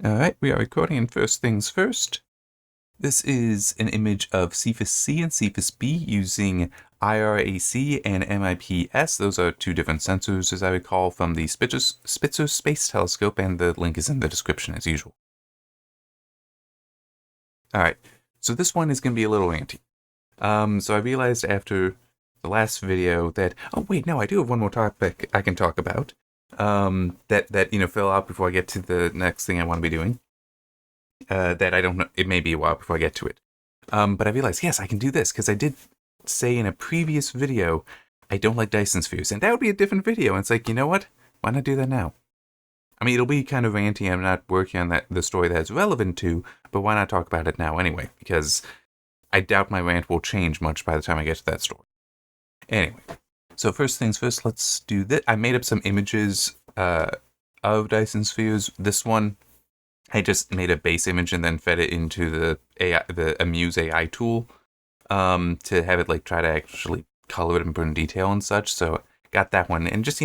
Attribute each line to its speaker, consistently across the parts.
Speaker 1: Alright, we are recording, and first things first. This is an image of Cephas-C and Cephas-B using IRAC and MIPS. Those are two different sensors, as I recall, from the Spitzer Space Telescope, and the link is in the description as usual. Alright, so this one is going to be a little ranty. So I realized after the last video that, oh wait, no, I do have one more topic I can talk about. That fell out before I get to the next thing I want to be doing. That I don't know, it may be a while before I get to it. But I realized, yes, I can do this, because I did say in a previous video, I don't like Dyson spheres, and that would be a different video, and it's like, you know what? Why not do that now? I mean, it'll be kind of ranty, I'm not working on the story that it's relevant to, but why not talk about it now anyway? Because I doubt my rant will change much by the time I get to that story. Anyway, so first things first, let's do this. I made up some images of Dyson spheres. This one, I just made a base image and then fed it into the Amuse AI tool to have it try to actually color it and put in detail and such. So got that one. And just,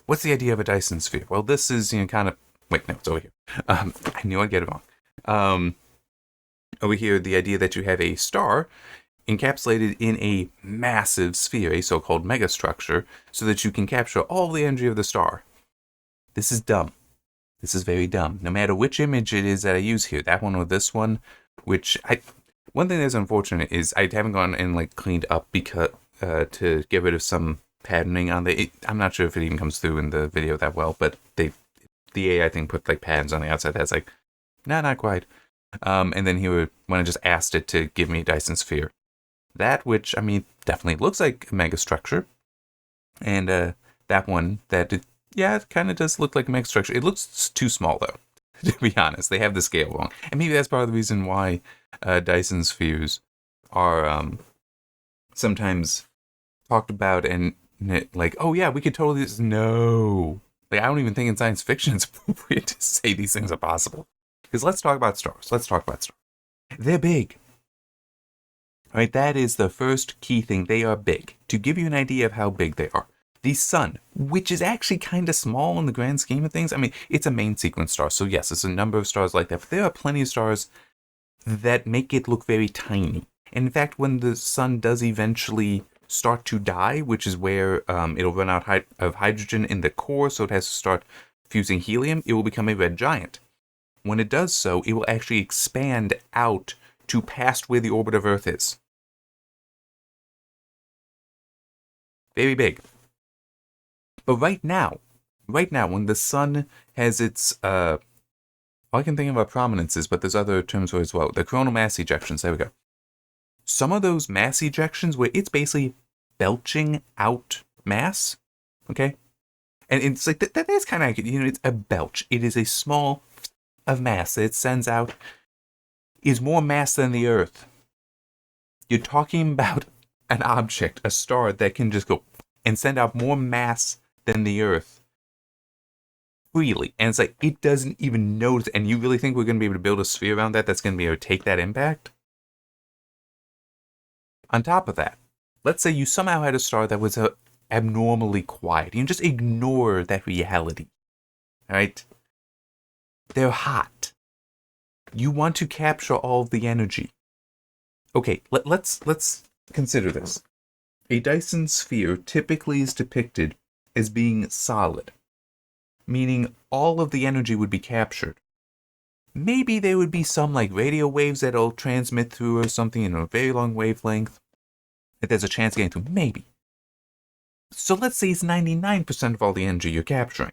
Speaker 1: what's the idea of a Dyson sphere? Well, this is, kind of, wait, no, it's over here. I knew I'd get it wrong. Over here, the idea that you have a star encapsulated in a massive sphere, a so-called megastructure, so that you can capture all the energy of the star. This is dumb. This is very dumb. No matter which image it is that I use here, that one or this one, one thing that's unfortunate is I haven't gone and cleaned up because to get rid of some patterning on I'm not sure if it even comes through in the video that well, but the AI thing put patterns on the outside that's nah, not quite. And then when I just asked it to give me a Dyson sphere, that which definitely looks like a megastructure, and that one it kind of does look like a megastructure. It looks too small, though, to be honest. They have the scale wrong. And maybe that's part of the reason why Dyson spheres are sometimes talked about and oh yeah, we could totally... No. I don't even think in science fiction it's appropriate to say these things are possible. Because let's talk about stars. They're big. Alright, that is the first key thing. They are big. To give you an idea of how big they are, the sun, which is actually kind of small in the grand scheme of things. It's a main sequence star, so yes, there's a number of stars like that, but there are plenty of stars that make it look very tiny. And in fact, when the sun does eventually start to die, which is where it'll run out of hydrogen in the core, so it has to start fusing helium, it will become a red giant. When it does so, it will actually expand out to past where the orbit of Earth is. Very big. But right now, when the sun has its, all I can think of are prominences, but there's other terms for it as well. The coronal mass ejections, there we go. Some of those mass ejections where it's basically belching out mass, okay? And it's that is kind of accurate, it's a belch. It is a small of mass that it sends out is more mass than the Earth. You're talking about an object, a star, that can just go and send out more mass than the Earth freely. And it's it doesn't even notice. And you really think we're going to be able to build a sphere around that's going to be able to take that impact? On top of that, let's say you somehow had a star that was abnormally quiet. You can just ignore that reality. Alright? They're hot. You want to capture all of the energy. Okay, let's consider this. A Dyson sphere typically is depicted as being solid, meaning all of the energy would be captured. Maybe there would be some radio waves that'll transmit through or something in a very long wavelength, that there's a chance of getting through, maybe. So let's say it's 99% of all the energy you're capturing.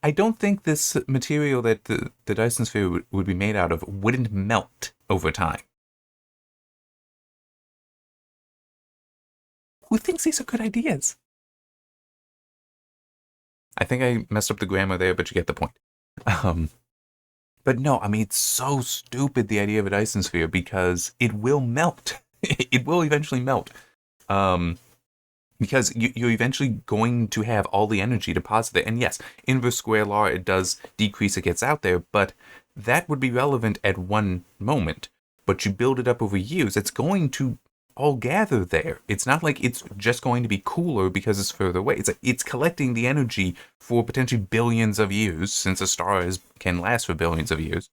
Speaker 1: I don't think this material that the Dyson sphere would be made out of wouldn't melt over time. Who thinks these are good ideas? I think I messed up the grammar there, but you get the point. But no, it's so stupid, the idea of a Dyson sphere, because it will melt. It will eventually melt. Because you're eventually going to have all the energy deposited. And yes, inverse square law, it does decrease, it gets out there, but that would be relevant at one moment. But you build it up over years, it's going to all gather there. It's not like it's just going to be cooler because it's further away. It's like it's collecting the energy for potentially billions of years, since a star can last for billions of years.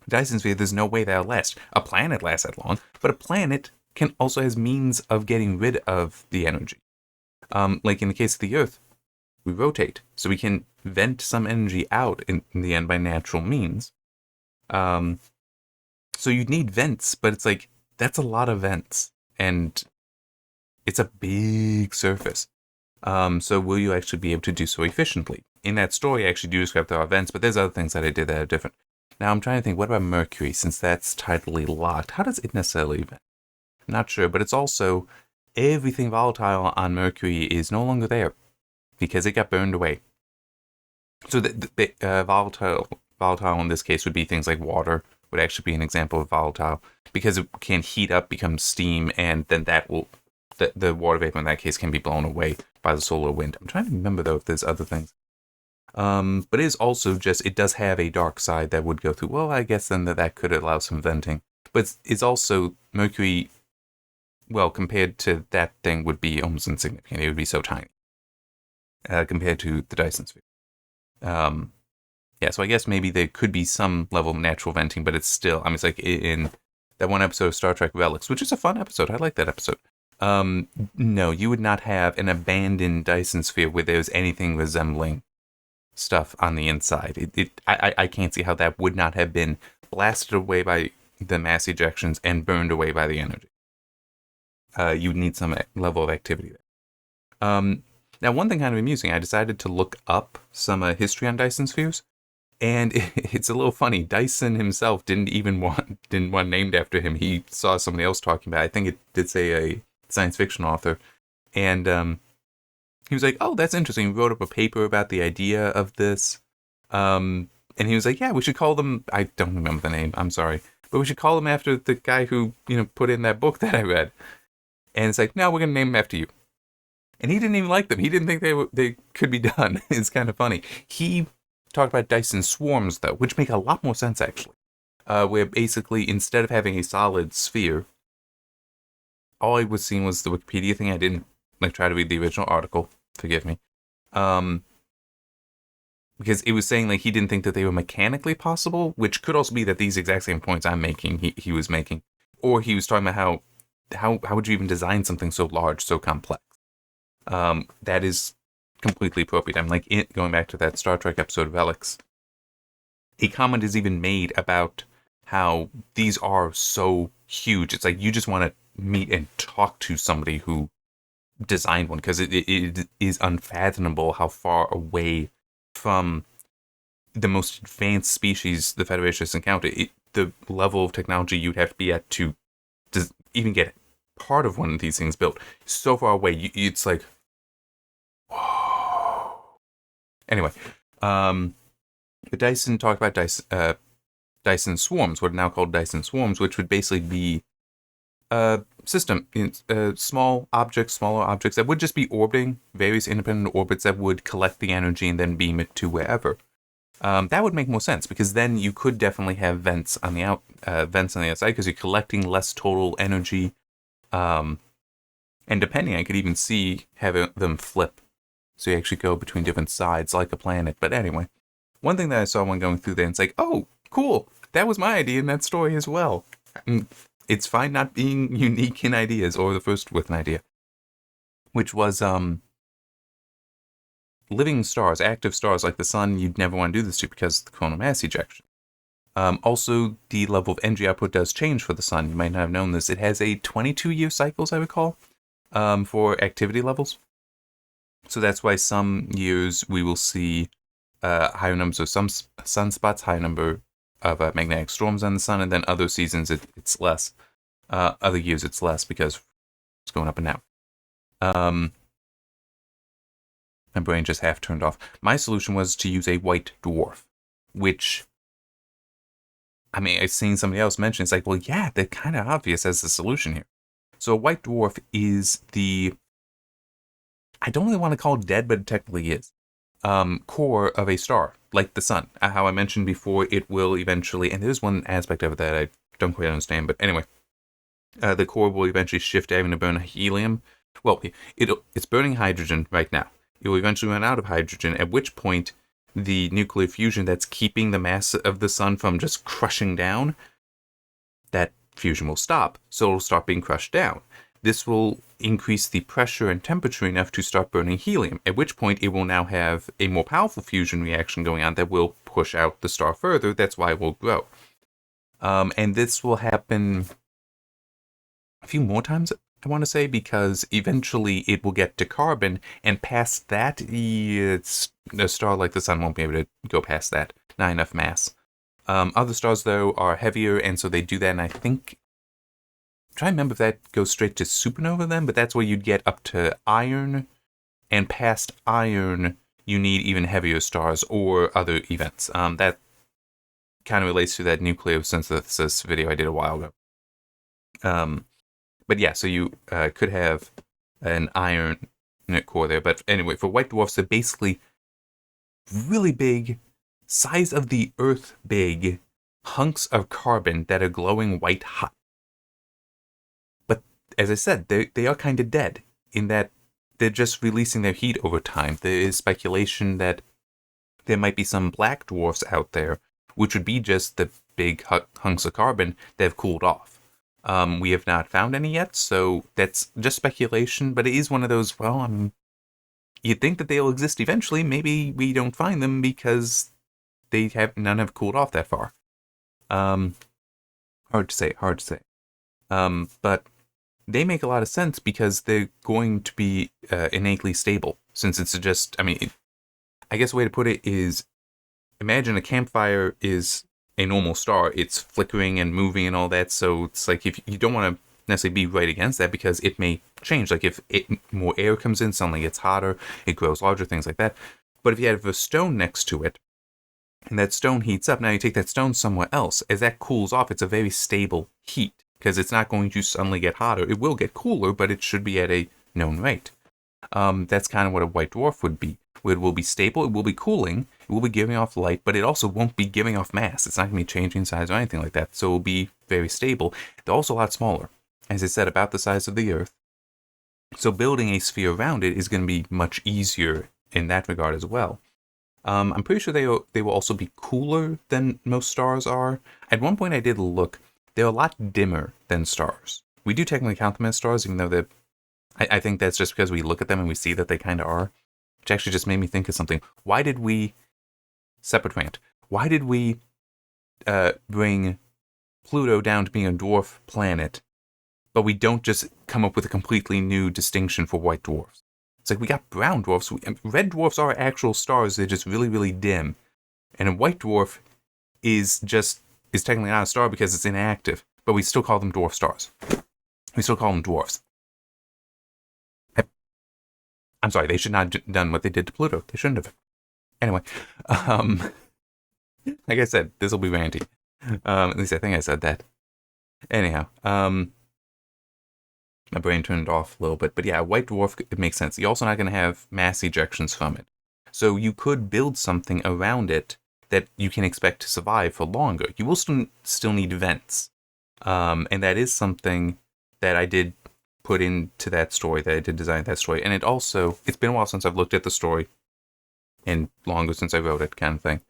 Speaker 1: Dyson sphere, there's no way that'll last. A planet lasts that long, but a planet can also has means of getting rid of the energy. Like in the case of the Earth, we rotate, so we can vent some energy out in the end by natural means. So you'd need vents, but it's like, that's a lot of vents, and it's a big surface. So will you actually be able to do so efficiently? In that story, I actually do describe there are vents, but there's other things that I did that are different. Now I'm trying to think, what about Mercury, since that's tidally locked? How does it necessarily vent? I'm not sure, but it's also, everything volatile on Mercury is no longer there, because it got burned away. So the volatile in this case would be things like water, would actually be an example of volatile, because it can heat up, become steam, and then that will, the water vapor in that case can be blown away by the solar wind. I'm trying to remember though if there's other things. But it is also just, it does have a dark side that would go through, well, I guess then that could allow some venting. But it's also, Mercury, well, compared to that thing, would be almost insignificant. It would be so tiny compared to the Dyson sphere. Yeah, so I guess maybe there could be some level of natural venting, but it's still, I mean, it's like in that one episode of Star Trek Relics, which is a fun episode. I like that episode. No, you would not have an abandoned Dyson sphere where there's anything resembling stuff on the inside. I can't see how that would not have been blasted away by the mass ejections and burned away by the energy. You would need some level of activity there. Now, one thing kind of amusing, I decided to look up some history on Dyson spheres. And it's a little funny. Dyson himself didn't want named after him. He saw somebody else talking about it. I think it did say a science fiction author. And he was like, oh, that's interesting. We wrote up a paper about the idea of this. And he was like, yeah, we should call them, I don't remember the name, I'm sorry. But we should call them after the guy who, put in that book that I read. And it's like, no, we're going to name them after you. And he didn't even like them. He didn't think they could be done. It's kind of funny. He talked about Dyson swarms, though, which make a lot more sense, actually. Where basically, instead of having a solid sphere, all I was seeing was the Wikipedia thing. I didn't try to read the original article. Forgive me. Because it was saying he didn't think that they were mechanically possible, which could also be that these exact same points I'm making, he was making. Or he was talking about how would you even design something so large, so complex? That is completely appropriate. I'm going back to that Star Trek episode of Relics. A comment is even made about how these are so huge. It's like you just want to meet and talk to somebody who designed one, because it is unfathomable how far away from the most advanced species the Federation has encountered. The level of technology you'd have to be at to even get part of one of these things built. So far away, it's like, whoa. Anyway, Dyson talked about Dyson swarms, what are now called Dyson swarms, which would basically be a system, smaller objects that would just be orbiting various independent orbits that would collect the energy and then beam it to wherever. That would make more sense, because then you could definitely have vents on the outside, because you're collecting less total energy. And depending, I could even see having them flip, so you actually go between different sides like a planet. But anyway, one thing that I saw when going through there, it's like, oh, cool, that was my idea in that story as well. It's fine not being unique in ideas, or the first with an idea, which was living stars, active stars like the sun. You'd never want to do this to because of the coronal mass ejection. Also, the level of energy output does change for the sun. You might not have known this. It has a 22-year cycle, as I recall, for activity levels. So that's why some years we will see higher numbers of some sunspots, higher number of magnetic storms on the sun, and then other seasons it's less. Other years it's less because it's going up and down. My brain just half turned off. My solution was to use a white dwarf, which, I mean, I've seen somebody else mention, it's like, well, yeah, they're kind of obvious as the solution here. So a white dwarf is I don't really want to call it dead, but it technically is, core of a star, like the sun. How I mentioned before, it will eventually, and there's one aspect of it that I don't quite understand, but anyway, the core will eventually shift to having to burn helium. Well, it's burning hydrogen right now. It will eventually run out of hydrogen, at which point the nuclear fusion that's keeping the mass of the sun from just crushing down, that fusion will stop, so it'll start being crushed down. This will increase the pressure and temperature enough to start burning helium, at which point it will now have a more powerful fusion reaction going on that will push out the star further. That's why it will grow. And this will happen a few more times, I want to say, because eventually it will get to carbon, and past that, it's a star like the sun won't be able to go past that. Not enough mass. Other stars, though, are heavier, and so they do that, and I think... I'm trying to remember if that goes straight to supernova then, but that's where you'd get up to iron, and past iron, you need even heavier stars or other events. That kind of relates to that nucleosynthesis video I did a while ago. But yeah, so you could have an iron core there. But anyway, for white dwarfs, they're basically really big, size of the Earth big, hunks of carbon that are glowing white hot. But as I said, they are kind of dead in that they're just releasing their heat over time. There is speculation that there might be some black dwarfs out there, which would be just the big hunks of carbon that have cooled off. We have not found any yet, so that's just speculation, but it is one of those, well, you'd think that they'll exist eventually. Maybe we don't find them because none have cooled off that far. Hard to say. But they make a lot of sense because they're going to be innately stable, since it's just, I guess the way to put it is, imagine a campfire is a normal star. It's flickering and moving and all that, so it's like if you don't want to necessarily be right against that because it may change. Like if more air comes in, suddenly it's hotter, it grows larger, things like that. But if you have a stone next to it, and that stone heats up, now you take that stone somewhere else. As that cools off, it's a very stable heat, because it's not going to suddenly get hotter. It will get cooler, but it should be at a known rate. That's kind of what a white dwarf would be. It will be stable, it will be cooling, it will be giving off light, but it also won't be giving off mass. It's not going to be changing size or anything like that, so it will be very stable. They're also a lot smaller. As I said, about the size of the Earth. So building a sphere around it is going to be much easier in that regard as well. I'm pretty sure they will also be cooler than most stars are. At one point I did look, they're a lot dimmer than stars. We do technically count them as stars, even though I think that's just because we look at them and we see that they kind of are. Which actually just made me think of something. Why did we... Separate rant. Why did we bring Pluto down to being a dwarf planet, but we don't just come up with a completely new distinction for white dwarfs? It's like we got brown dwarfs. Red dwarfs are actual stars. They're just really, really dim. And a white dwarf is technically not a star because it's inactive, but we still call them dwarf stars. We still call them dwarfs. I'm sorry, they should not have done what they did to Pluto. They shouldn't have. Anyway, like I said, this will be ranty. At least I think I said that. Anyhow, my brain turned off a little bit. But yeah, a white dwarf, it makes sense. You're also not going to have mass ejections from it. So you could build something around it that you can expect to survive for longer. You will still need vents. And that is something that I did put into that story, that I did design that story. And it's been a while since I've looked at the story, and longer since I wrote it, kind of thing.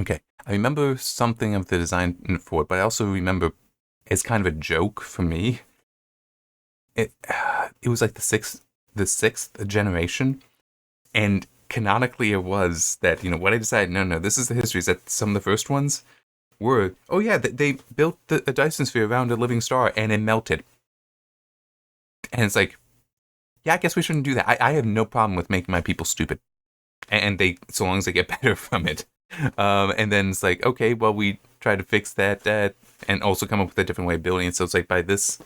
Speaker 1: Okay, I remember something of the design for it, but I also remember, as kind of a joke for me, it was like the sixth generation, and canonically it was that, what I decided, no, this is the history, is that some of the first ones were, oh yeah, they built a Dyson sphere around a living star, and it melted. And it's like, yeah, I guess we shouldn't do that. I have no problem with making my people stupid. And so long as they get better from it. And then it's like, okay, well, we try to fix that, and also come up with a different way of building it. So it's like, by this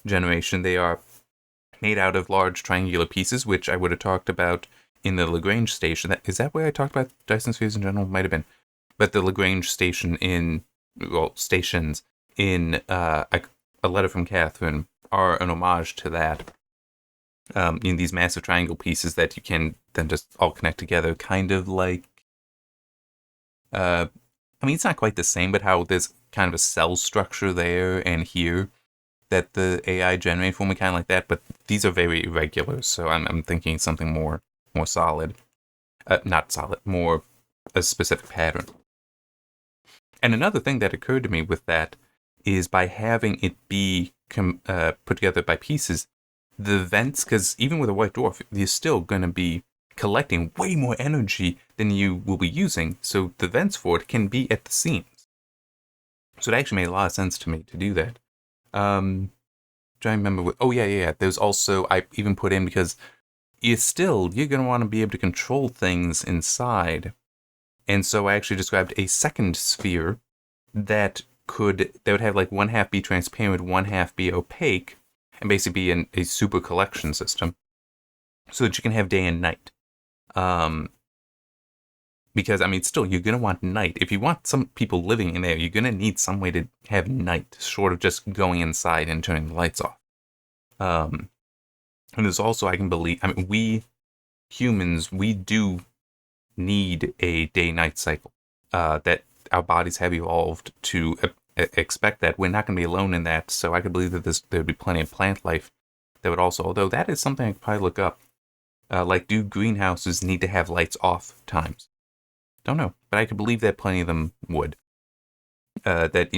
Speaker 1: generation, they are made out of large triangular pieces, which I would have talked about in the Lagrange station. Is that where I talked about Dyson spheres in general? Might have been. But the Lagrange station stations in A Letter from Catherine are an homage to that. These massive triangle pieces that you can then just all connect together, kind of like... it's not quite the same, but how there's kind of a cell structure there and here that the AI generated for me, kind of like that. But these are very irregular, so I'm thinking something more solid. Not solid, more a specific pattern. And another thing that occurred to me with that is by having it be put together by pieces, the vents, because even with a white dwarf, you're still going to be collecting way more energy than you will be using. So the vents for it can be at the seams. So it actually made a lot of sense to me to do that. Trying to remember. There's also, I even put in, because you're going to want to be able to control things inside. And so I actually described a second sphere that would have like one half be transparent, one half be opaque, and basically be a super collection system, so that you can have day and night. Because, I mean, still, you're going to want night. If you want some people living in there, you're going to need some way to have night, short of just going inside and turning the lights off. And there's also, we humans, we do need a day-night cycle. That our bodies have evolved to expect that. We're not going to be alone in that, so I could believe that there would be plenty of plant life that would also, although that is something I could probably look up. Like, do greenhouses need to have lights off times? Don't know, but I could believe that plenty of them would. That,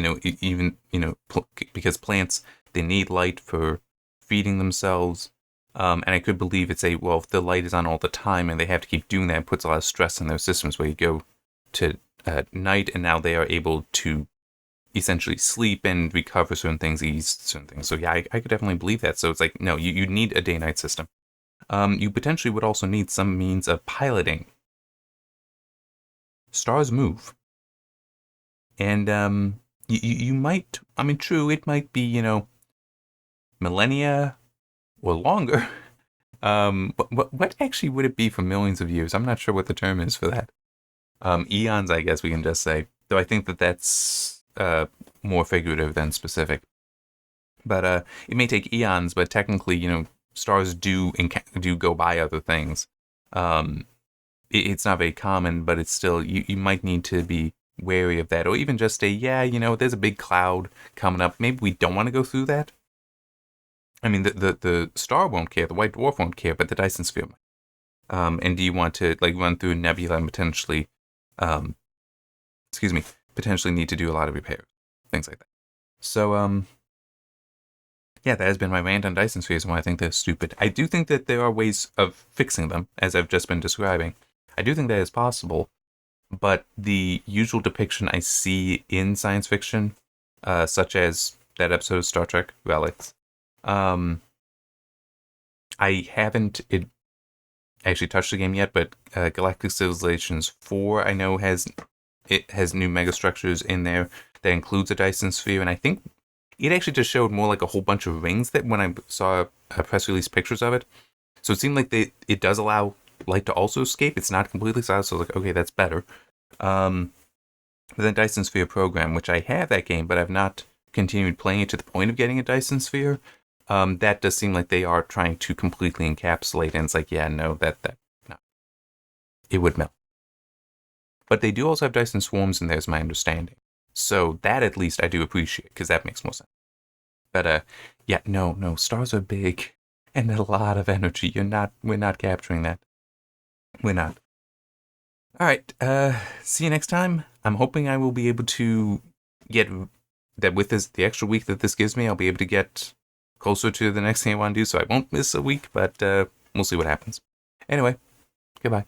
Speaker 1: because plants, they need light for feeding themselves. And I could believe it's if the light is on all the time and they have to keep doing that, it puts a lot of stress in their systems, where you go to night and now they are able to essentially sleep and recover certain things, ease certain things. So yeah, I could definitely believe that. So it's like, no, you need a day-night system. You potentially would also need some means of piloting. Stars move. And you might, true, it might be, millennia or longer. But what actually would it be for millions of years? I'm not sure what the term is for that. Eons, I guess we can just say. Though I think that's more figurative than specific. But it may take eons, but technically, stars do go by other things. It's not very common, but it's still, you might need to be wary of that. Or even just there's a big cloud coming up. Maybe we don't want to go through that. I mean, the star won't care, the white dwarf won't care, but the Dyson sphere might. And do you want to run through a nebula and potentially, potentially need to do a lot of repairs, things like that. So, that has been my rant on Dyson spheres and why I think they're stupid. I do think that there are ways of fixing them, as I've just been describing. I do think that is possible, but the usual depiction I see in science fiction, such as that episode of Star Trek, Relics, I haven't actually touched the game yet, but Galactic Civilizations 4, I know has new megastructures in there that includes a Dyson sphere, and I think it actually just showed more like a whole bunch of rings that when I saw press release pictures of it. So it seemed like it does allow light to also escape. It's not completely silent, so I was like, okay, that's better. But then Dyson Sphere Program, which I have that game, but I've not continued playing it to the point of getting a Dyson Sphere. That does seem like they are trying to completely encapsulate, and it's like, yeah, no, no. It would melt. But they do also have Dyson Swarms in there, is my understanding. So that at least I do appreciate, because that makes more sense. But no, stars are big and a lot of energy. We're not capturing that. We're not. All right, see you next time. I'm hoping I will be able to get that with the extra week that this gives me, I'll be able to get closer to the next thing I want to do, so I won't miss a week, but we'll see what happens. Anyway, goodbye.